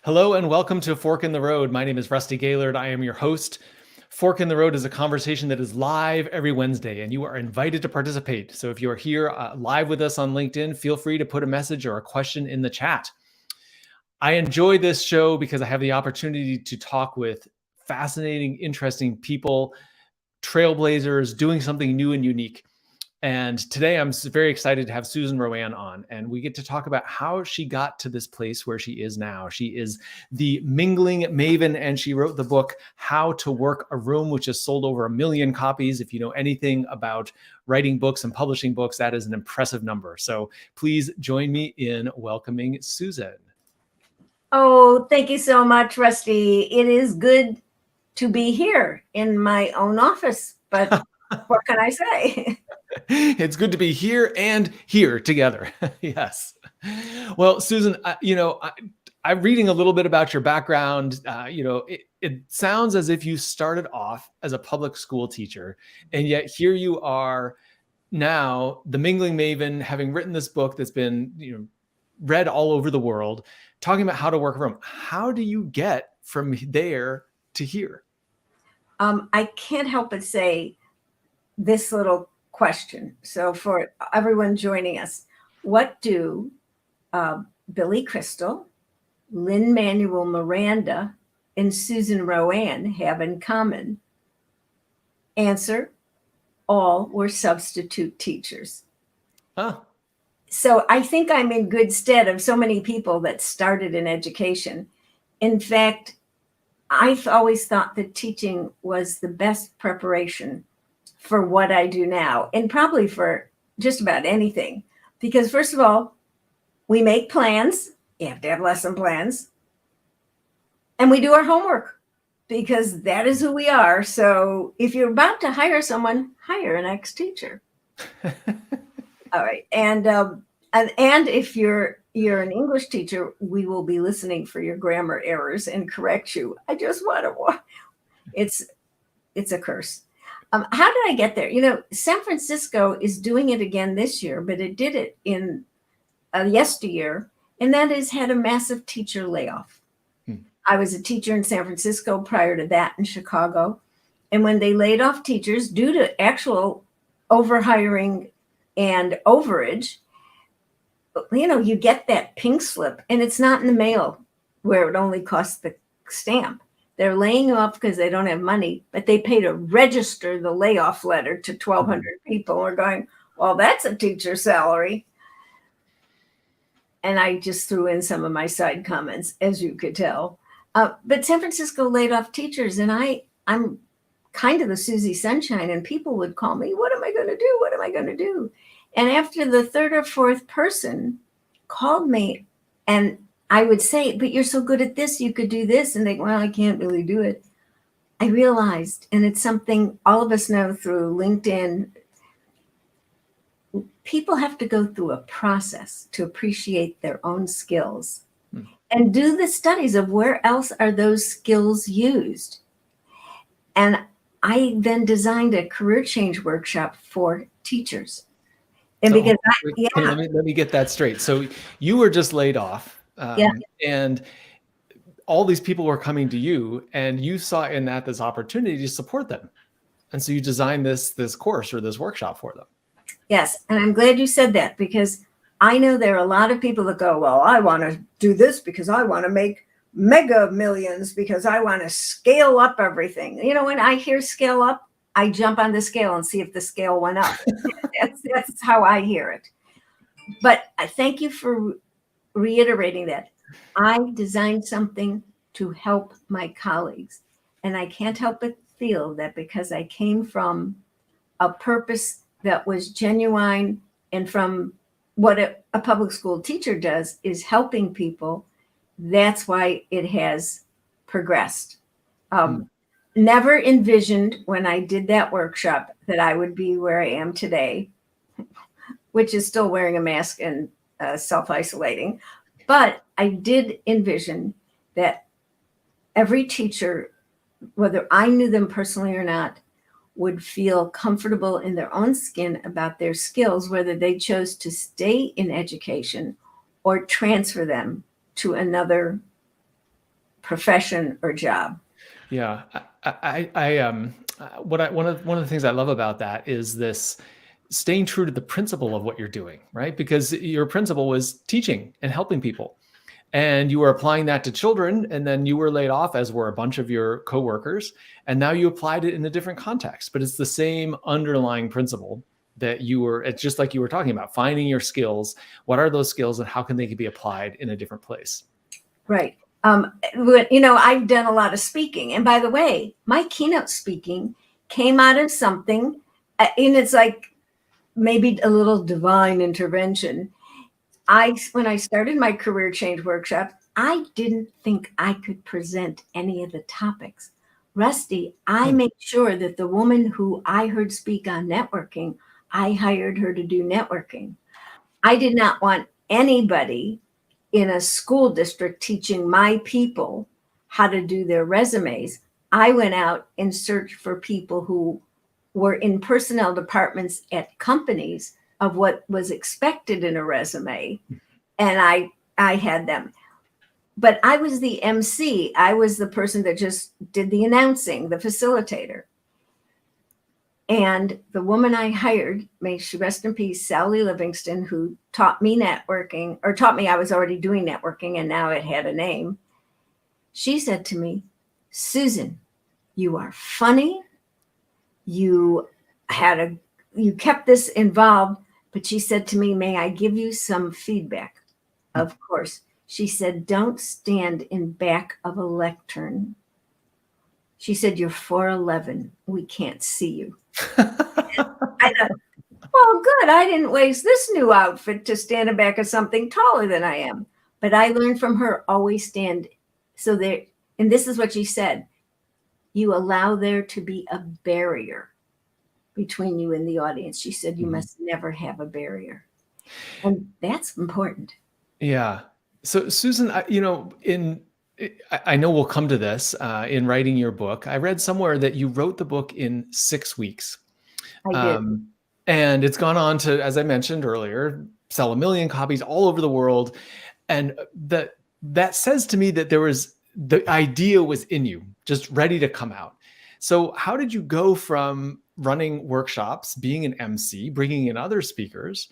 Hello and welcome to Fork in the Road. My name is Rusty Gaylord. I am your host. Fork in the Road is a conversation that is live every Wednesday, and you are invited to participate. So if you are here live with us on LinkedIn, feel free to put a message or a question in the chat. I enjoy this show because I have the opportunity to talk with fascinating, interesting people, trailblazers, doing something new and unique. And today I'm very excited to have Susan RoAne on, and we get to talk about how she got to this place where she is now. She is the mingling maven, and she wrote the book, How to Work a Room, which has sold over 1 million copies. If you know anything about writing books and publishing books, that is an impressive number. So please join me in welcoming Susan. Oh, thank you so much, Rusty. It is good to be here in my own office, but what can I say? It's good to be here and here together. Yes. Well, Susan, I'm reading a little bit about your background. It sounds as if you started off as a public school teacher, and yet here you are now, the mingling maven, having written this book that's been, read all over the world, talking about how to work a room. How do you get from there to here? I can't help but say this little question. So for everyone joining us, what do Billy Crystal, Lin-Manuel Miranda, and Susan RoAne have in common? Answer: all were substitute teachers. Huh. So I think I'm in good stead of so many people that started in education. In fact, I've always thought that teaching was the best preparation for what I do now, and probably for just about anything. Because first of all, we make plans. You have to have lesson plans. And we do our homework because that is who we are. So if you're about to hire someone, hire an ex-teacher. All right. And if you're an English teacher, we will be listening for your grammar errors and correct you. I just want to, it's a curse. How did I get there? San Francisco is doing it again this year, but it did it in yesteryear, and that has had a massive teacher layoff. I was a teacher in San Francisco prior to that in Chicago. And when they laid off teachers due to actual overhiring and overage, you get that pink slip, and it's not in the mail where it only costs the stamp. They're laying off because they don't have money, but they pay to register the layoff letter to 1,200 people. We're going, well, that's a teacher's salary. And I just threw in some of my side comments, as you could tell. But San Francisco laid off teachers, and I'm kind of the Susie Sunshine, and people would call me, what am I going to do? What am I going to do? And after the third or fourth person called me, and I would say, but you're so good at this, you could do this. And they go, well, I can't really do it. I realized, and it's something all of us know through LinkedIn, people have to go through a process to appreciate their own skills and do the studies of where else are those skills used. And I then designed a career change workshop for teachers. And because let me get that straight. So you were just laid off. And all these people were coming to you, and you saw in that this opportunity to support them. And so you designed this course or this workshop for them. Yes. And I'm glad you said that, because I know there are a lot of people that go, well, I want to do this because I want to make mega millions, because I want to scale up everything. When I hear scale up, I jump on the scale and see if the scale went up. That's how I hear it. But I thank you for reiterating that. I designed something to help my colleagues. And I can't help but feel that because I came from a purpose that was genuine, and from what a public school teacher does is helping people, that's why it has progressed. Never envisioned when I did that workshop that I would be where I am today, which is still wearing a mask and self-isolating. But I did envision that every teacher, whether I knew them personally or not, would feel comfortable in their own skin about their skills, whether they chose to stay in education or transfer them to another profession or job. Yeah. One of the things I love about that is this staying true to the principle of what you're doing, right? Because your principle was teaching and helping people. And you were applying that to children, and then you were laid off, as were a bunch of your coworkers. And now you applied it in a different context, but it's the same underlying principle that it's just like you were talking about, finding your skills. What are those skills and how can they be applied in a different place? Right. I've done a lot of speaking. And by the way, my keynote speaking came out of something, and it's like maybe a little divine intervention. When I started my career change workshop, I didn't think I could present any of the topics. Rusty, I made sure that the woman who I heard speak on networking, I hired her to do networking. I did not want anybody in a school district teaching my people how to do their resumes. I went out and searched for people who were in personnel departments at companies of what was expected in a resume. And I had them. But I was the MC. I was the person that just did the announcing, the facilitator. And the woman I hired, may she rest in peace, Sally Livingston, who taught me networking, or taught me I was already doing networking and now it had a name. She said to me, Susan, you are funny. You kept this involved, but she said to me, may I give you some feedback? Of course. She said, don't stand in back of a lectern. She said, you're 4'11". We can't see you. I thought, well, good. I didn't waste this new outfit to stand in back of something taller than I am. But I learned from her, always stand. And this is what she said. You allow there to be a barrier between you and the audience. She said, you must never have a barrier. And that's important. Yeah. So Susan, I know we'll come to this in writing your book. I read somewhere that you wrote the book in 6 weeks. I did. And it's gone on to, as I mentioned earlier, sell 1 million copies all over the world. And that says to me that the idea was in you, just ready to come out. So how did you go from running workshops, being an MC, bringing in other speakers,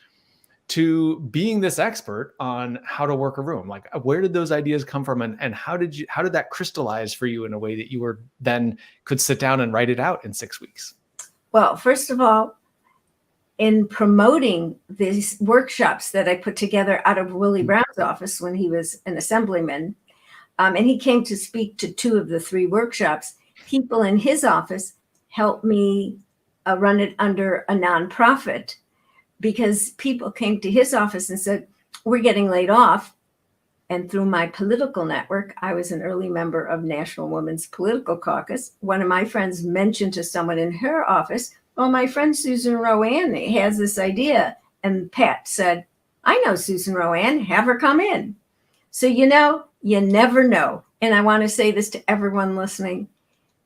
to being this expert on how to work a room? Like, where did those ideas come from, and how did that crystallize for you in a way that you could sit down and write it out in 6 weeks? Well, first of all, in promoting these workshops that I put together out of Willie Brown's office when he was an assemblyman, and he came to speak to 2 of the 3 workshops, people in his office helped me run it under a nonprofit, because people came to his office and said, we're getting laid off. And through my political network, I was an early member of National Women's Political Caucus. One of my friends mentioned to someone in her office, well, my friend Susan RoAne has this idea. And Pat said, I know Susan RoAne, have her come in. So, you never know. And I want to say this to everyone listening.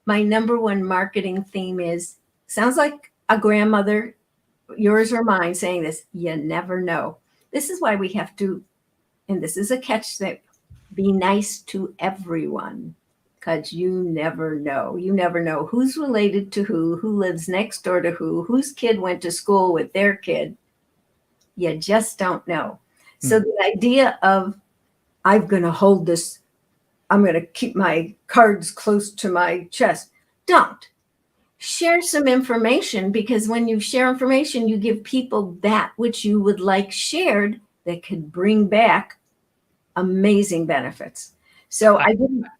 My number one marketing theme sounds like a grandmother, yours or mine, saying this, you never know. This is why we have to, and this is a catch, that be nice to everyone, because you never know. You never know who's related to who lives next door to whose kid went to school with their kid. You just don't know. So the idea of, I'm going to hold this, I'm going to keep my cards close to my chest. Don't. Share some information, because when you share information, you give people that which you would like shared that could bring back amazing benefits. So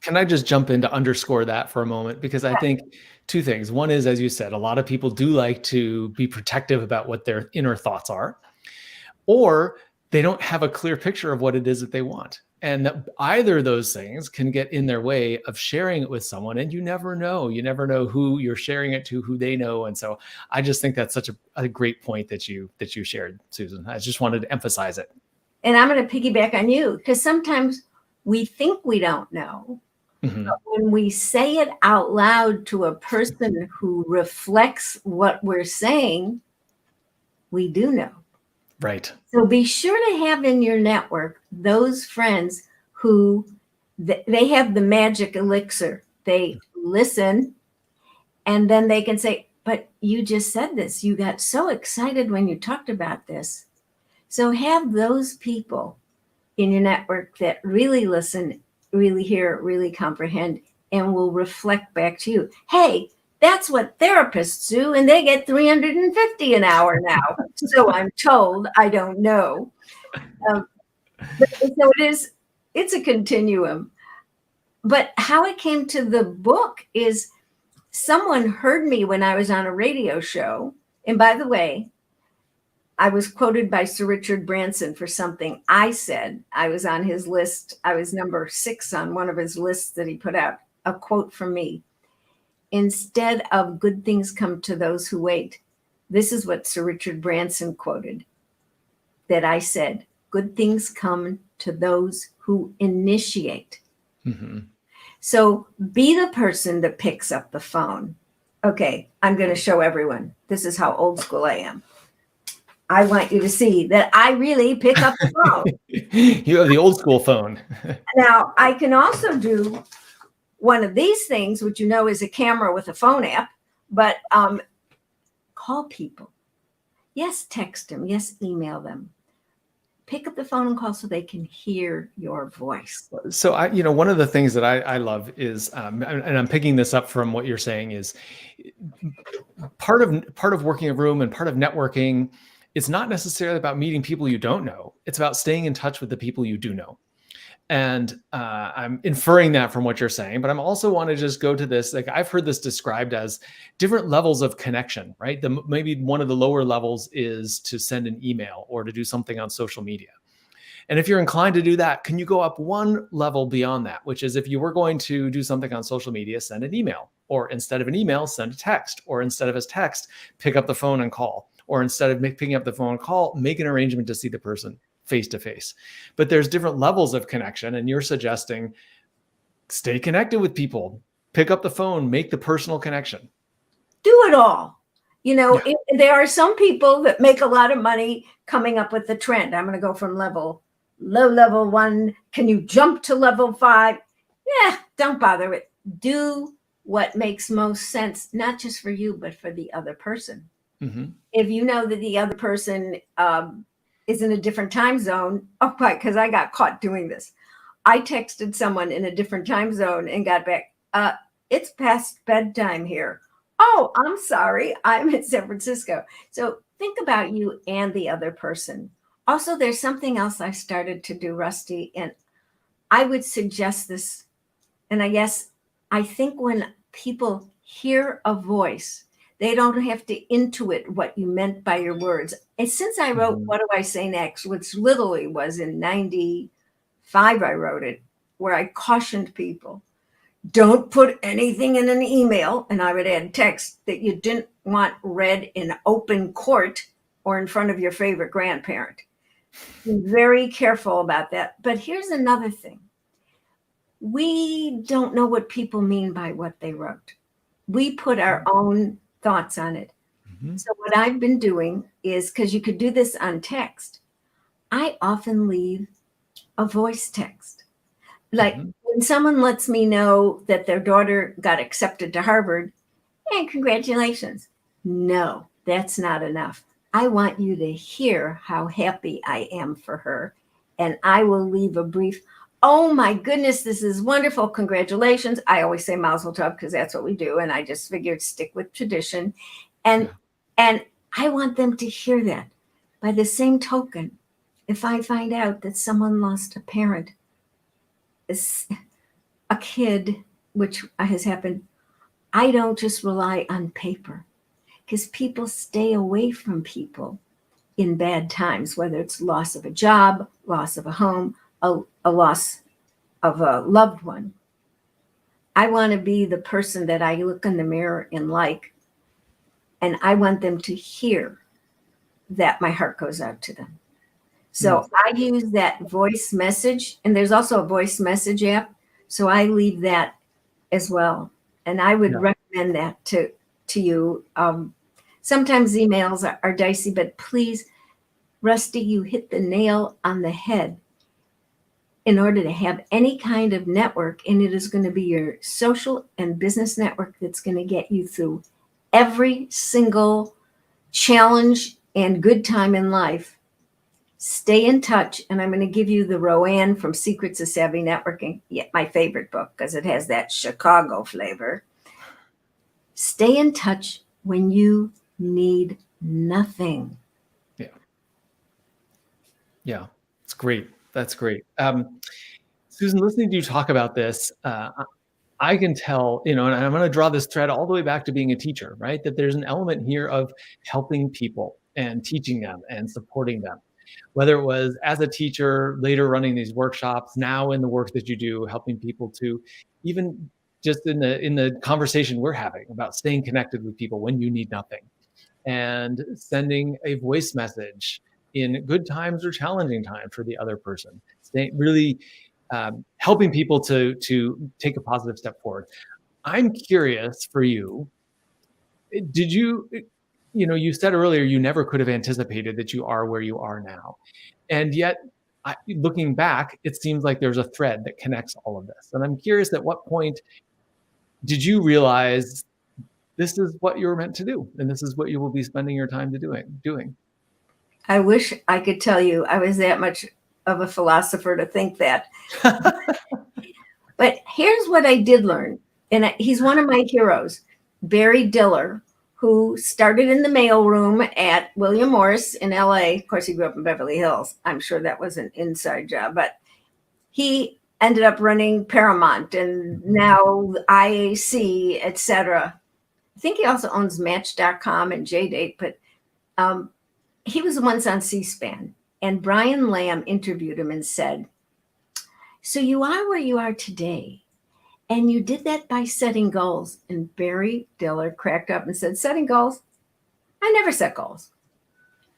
Can I just jump in to underscore that for a moment? Because I think 2 things. One is, as you said, a lot of people do like to be protective about what their inner thoughts are, or they don't have a clear picture of what it is that they want. And either of those things can get in their way of sharing it with someone. And you never know who you're sharing it to, who they know. And so I just think that's such a great point that you shared, Susan. I just wanted to emphasize it. And I'm going to piggyback on you, because sometimes we think we don't know. But when we say it out loud to a person who reflects what we're saying, we do know. Right. So be sure to have in your network those friends who They have the magic elixir. They listen, and then they can say, but you just said this. You got so excited when you talked about this. So have those people in your network that really listen, really hear, really comprehend, and will reflect back to you. Hey, that's what therapists do, and they get $350 an hour now. So I'm told. I don't know. So it's a continuum. But how it came to the book is someone heard me when I was on a radio show. And by the way, I was quoted by Sir Richard Branson for something I said. I was on his list. I was number 6 on one of his lists that he put out. A quote from me. Instead of good things come to those who wait. This is what Sir Richard Branson quoted. That I said, good things come to those who initiate. Mm-hmm. So be the person that picks up the phone. Okay, I'm going to show everyone. This is how old school I am. I want you to see that I really pick up the phone. You have the old school phone. Now, I can also do one of these things, which you know is a camera with a phone app, but call people. Yes, text them. Yes, email them. Pick up the phone and call so they can hear your voice. So one of the things that I love is, and I'm picking this up from what you're saying, is part of working a room and part of networking. It's not necessarily about meeting people you don't know. It's about staying in touch with the people you do know. And I'm inferring that from what you're saying, but I'm also want to just go to this. Like, I've heard this described as different levels of connection, right? Maybe one of the lower levels is to send an email or to do something on social media. And if you're inclined to do that, can you go up one level beyond that, which is if you were going to do something on social media, send an email, or instead of an email, send a text, or instead of a text, pick up the phone and call, or instead of picking up the phone and call, make an arrangement to see the person face to face. But there's different levels of connection, and you're suggesting stay connected with people, pick up the phone, make the personal connection. Do it all. There are some people that make a lot of money coming up with the trend. I'm going to go from low level 1. Can you jump to level 5? Yeah, don't bother it. Do what makes most sense, not just for you, but for the other person. Mm-hmm. If you know that the other person is in a different time zone, because I got caught doing this. I texted someone in a different time zone and got back, it's past bedtime here. Oh, I'm sorry, I'm in San Francisco. So think about you and the other person. Also, there's something else I started to do, Rusty, and I would suggest this. And I think when people hear a voice, they don't have to intuit what you meant by your words. And since I wrote What Do I Say Next, which literally was in 95, I wrote it, where I cautioned people, don't put anything in an email, and I would add text, that you didn't want read in open court or in front of your favorite grandparent. Be very careful about that. But here's another thing. We don't know what people mean by what they wrote. We put our own thoughts on it. Mm-hmm. So what I've been doing is, because you could do this on text, I often leave a voice text. Like when someone lets me know that their daughter got accepted to Harvard, and congratulations. No, that's not enough. I want you to hear how happy I am for her. And I will leave a brief, oh my goodness, this is wonderful. Congratulations. I always say Mazel Tov because that's what we do. And I just figured stick with tradition. And I want them to hear that. By the same token, if I find out that someone lost a parent, a kid, which has happened, I don't just rely on paper, because people stay away from people in bad times, whether it's loss of a job, loss of a home, a loss of a loved one. I want to be the person that I look in the mirror and like, and I want them to hear that my heart goes out to them. So I use that voice message, and there's also a voice message app. So I leave that as well. And I would recommend that to you. Sometimes emails are dicey, but please, Rusty, you hit the nail on the head. in order to have any kind of network, and it is going to be your social and business network that's going to get you through every single challenge and good time in life. Stay in touch, and I'm going to give you the RoAne from Secrets of Savvy Networking, my favorite book because it has that Chicago flavor. Stay in touch when you need nothing. Yeah, it's great. That's great. Susan, listening to you talk about this, I can tell, and I'm going to draw this thread all the way back to being a teacher, right? That there's an element here of helping people and teaching them and supporting them. Whether it was as a teacher, later running these workshops, now in the work that you do, helping people to even just in the conversation we're having about staying connected with people when you need nothing, and sending a voice message in good times or challenging times for the other person. Really helping people to take a positive step forward. I'm curious for you, did you, you said earlier you never could have anticipated that you are where you are now. And yet, looking back, it seems like there's a thread that connects all of this. And I'm curious, at what point did you realize this is what you were meant to do, and this is what you will be spending your time doing? I wish I could tell you I was that much of a philosopher to think that. But here's what I did learn, and he's one of my heroes, Barry Diller, who started in the mailroom at William Morris in LA. Of course, he grew up in Beverly Hills. I'm sure that was an inside job, but he ended up running Paramount and now IAC, etc. I think he also owns Match.com and JDate, but he was once on C-SPAN, and Brian Lamb interviewed him and said, "So you are where you are today, and you did that by setting goals." And Barry Diller cracked up and said, "Setting goals? I never set goals."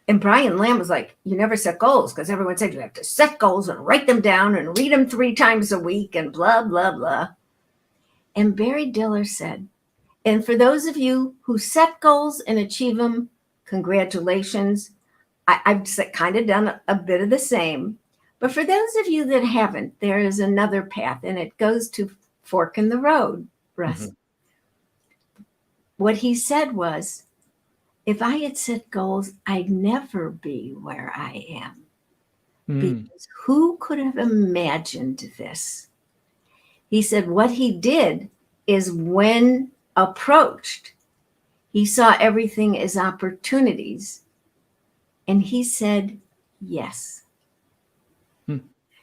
And Brian Lamb was like, "You never set goals," because everyone said you have to set goals and write them down and read them 3 times a week and blah, blah, blah. And Barry Diller said, "And for those of you who set goals and achieve them, congratulations. I've kind of done a bit of the same. But for those of you that haven't, there is another path, and it goes to fork in the road, Russ." Mm-hmm. What he said was, if I had set goals, I'd never be where I am. Because who could have imagined this? He said what he did is, when approached, he saw everything as opportunities, and he said yes.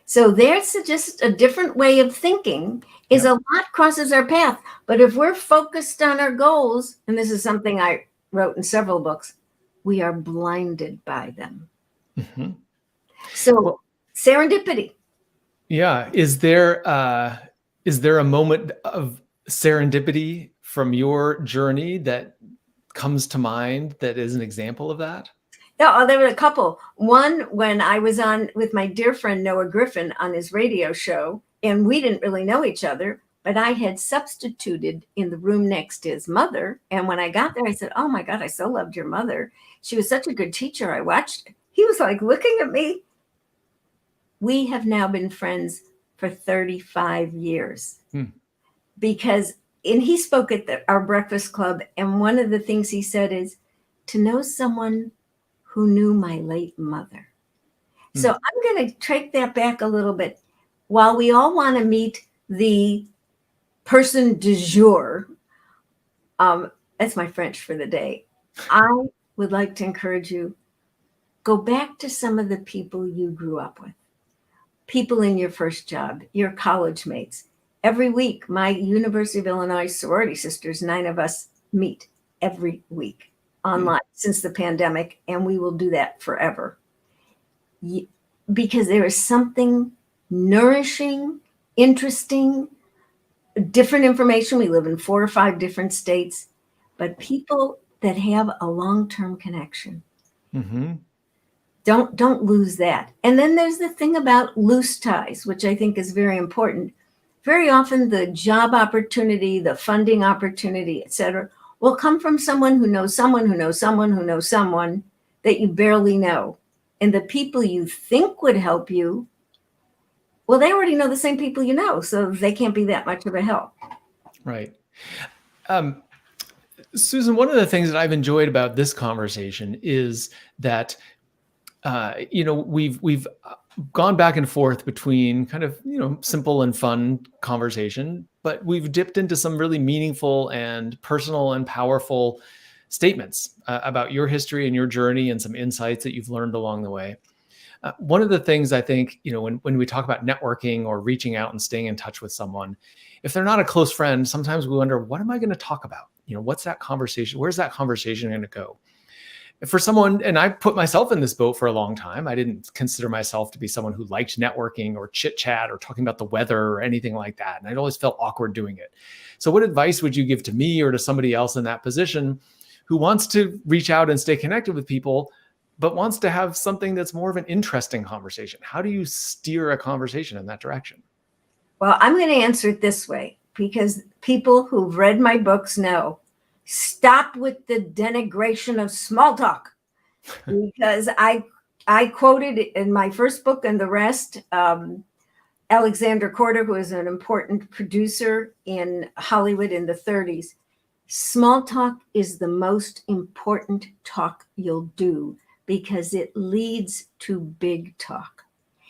So there's just a different way of thinking. A lot crosses our path, but if we're focused on our goals, and this is something I wrote in several books, we are blinded by them. Mm-hmm. So serendipity. Yeah. Is there a moment of serendipity from your journey that comes to mind that is an example of that? Yeah, there were a couple. One, when I was on with my dear friend Noah Griffin on his radio show, and we didn't really know each other, but I had substituted in the room next to his mother. And when I got there, I said, "Oh my God, I so loved your mother. She was such a good teacher. I watched." He was like looking at me. We have now been friends for 35 years. Because, and he spoke at our breakfast club, and one of the things he said is, to know someone who knew my late mother. So I'm going to take that back a little bit. While we all want to meet the person du jour, that's my French for the day, I would like to encourage you, go back to some of the people you grew up with, people in your first job, your college mates. Every week, my University of Illinois sorority sisters, 9 of us, meet every week online since the pandemic, and we will do that forever. Because there is something nourishing, interesting, different information. We live in 4 or 5 different states, but people that have a long-term connection. Mm-hmm. Don't lose that. And then there's the thing about loose ties, which I think is very important. Very often the job opportunity, the funding opportunity, et cetera, will come from someone who knows someone who knows someone who knows someone that you barely know. And the people you think would help you Well, they already know the same people you know, so they can't be that much of a help. Right. Um, Susan, one of the things that I've enjoyed about this conversation is that we've gone back and forth between kind of simple and fun conversation, but we've dipped into some really meaningful and personal and powerful statements about your history and your journey and some insights that you've learned along the way. One of the things I think, when we talk about networking or reaching out and staying in touch with someone, if they're not a close friend, sometimes we wonder, what am I going to talk about? What's that conversation? Where's that conversation going to go? For someone, and I put myself in this boat for a long time, I didn't consider myself to be someone who liked networking or chit chat or talking about the weather or anything like that. And I'd always felt awkward doing it. So what advice would you give to me or to somebody else in that position who wants to reach out and stay connected with people, but wants to have something that's more of an interesting conversation? How do you steer a conversation in that direction? Well, I'm going to answer it this way, because people who've read my books know, stop with the denigration of small talk. Because I quoted in my first book and the rest, Alexander Korda, who is an important producer in Hollywood in the 30s, small talk is the most important talk you'll do because it leads to big talk.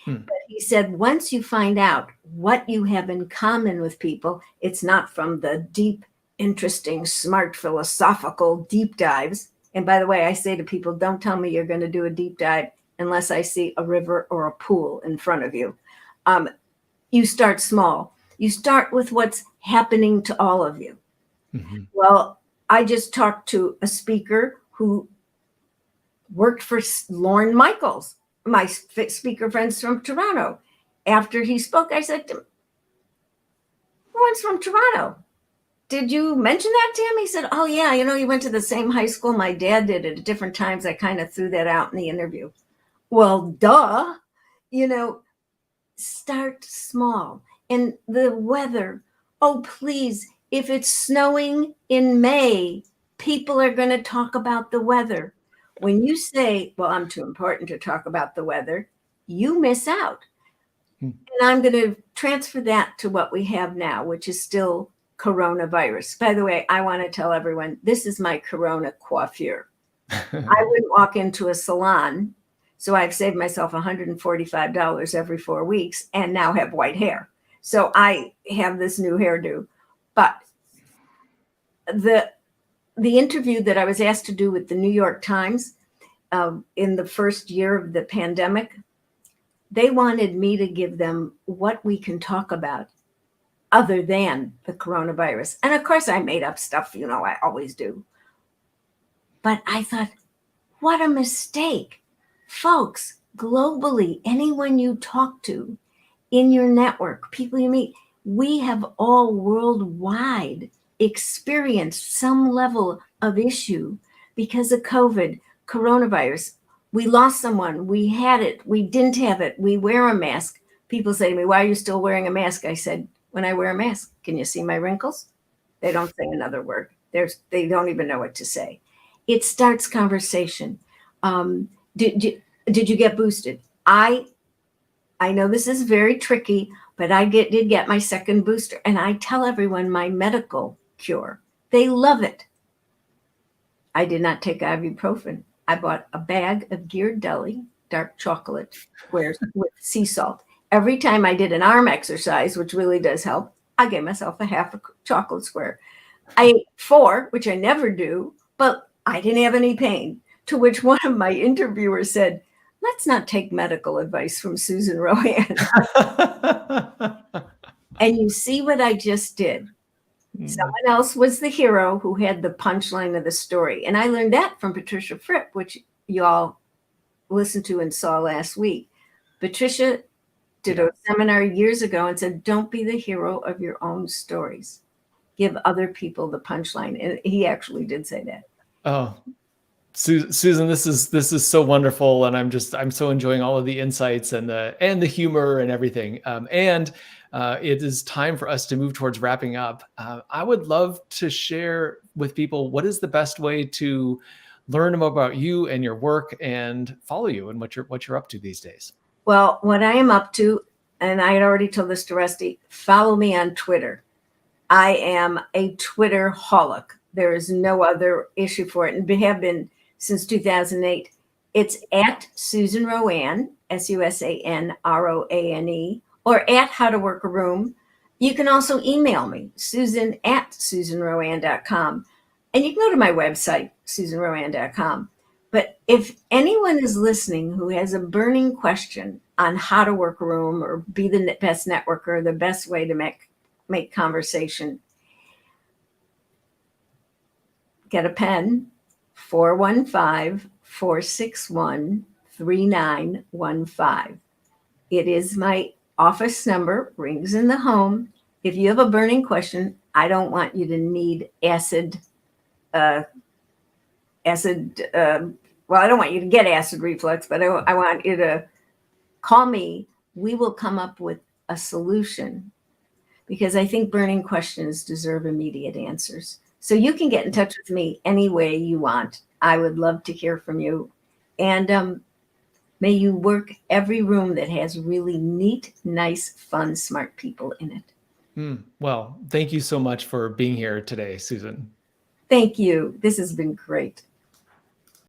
But he said, once you find out what you have in common with people, it's not from the deep, interesting, smart, philosophical deep dives. And by the way, I say to people, don't tell me you're going to do a deep dive unless I see a river or a pool in front of you. You start small. You start with what's happening to all of you. Mm-hmm. Well, I just talked to a speaker who worked for Lorne Michaels, my speaker friends from Toronto. After he spoke, I said to him, "Lorne's from Toronto. Did you mention that to him?" He said, "Oh, yeah, he went to the same high school my dad did at different times. I kind of threw that out in the interview." Well, duh. Start small. And the weather, oh, please, if it's snowing in May, people are going to talk about the weather. When you say, well, I'm too important to talk about the weather, you miss out. And I'm going to transfer that to what we have now, which is still coronavirus. By the way, I want to tell everyone, this is my corona coiffure. I wouldn't walk into a salon, so I've saved myself $145 every 4 weeks and now have white hair. So I have this new hairdo. But the interview that I was asked to do with the New York Times in the first year of the pandemic, they wanted me to give them what we can talk about other than the coronavirus. And of course, I made up stuff, I always do. But I thought, what a mistake. Folks, globally, anyone you talk to in your network, people you meet, we have all worldwide experienced some level of issue because of COVID, coronavirus. We lost someone, we had it, we didn't have it, we wear a mask. People say to me, "Why are you still wearing a mask?" I said, when I wear a mask, can you see my wrinkles? They don't say another word. They don't even know what to say. It starts conversation. Did you get boosted? I know this is very tricky, but I did get my second booster, and I tell everyone my medical cure. They love it. I did not take ibuprofen. I bought a bag of Ghirardelli dark chocolate squares with sea salt. Every time I did an arm exercise, which really does help, I gave myself a half a chocolate square. I ate 4, which I never do, but I didn't have any pain. To which one of my interviewers said, "Let's not take medical advice from Susan RoAne." And you see what I just did. Someone else was the hero who had the punchline of the story. And I learned that from Patricia Fripp, which you all listened to and saw last week. Patricia did a seminar years ago and said, don't be the hero of your own stories. Give other people the punchline. And he actually did say that. Oh, Susan, this is so wonderful. And I'm so enjoying all of the insights and the humor and everything. It is time for us to move towards wrapping up. I would love to share with people, what is the best way to learn more about you and your work and follow you and what you're up to these days? Well, what I am up to, and I had already told this to Rusty, follow me on Twitter. I am a Twitter holic. There is no other issue for it, and have been since 2008. It's at Susan RoAne, SUSANROANE, or at How to Work a Room. You can also email me, susan@susanroane.com. And you can go to my website, susanroane.com. But if anyone is listening who has a burning question on how to work a room or be the best networker, the best way to make conversation, get a pen, 415-461-3915. It is my office number, rings in the home. If you have a burning question, I don't want you to need acid. Well, I don't want you to get acid reflux, but I want you to call me. We will come up with a solution, because I think burning questions deserve immediate answers. So you can get in touch with me any way you want. I would love to hear from you. And may you work every room that has really neat, nice, fun, smart people in it. Well, thank you so much for being here today, Susan. Thank you. This has been great.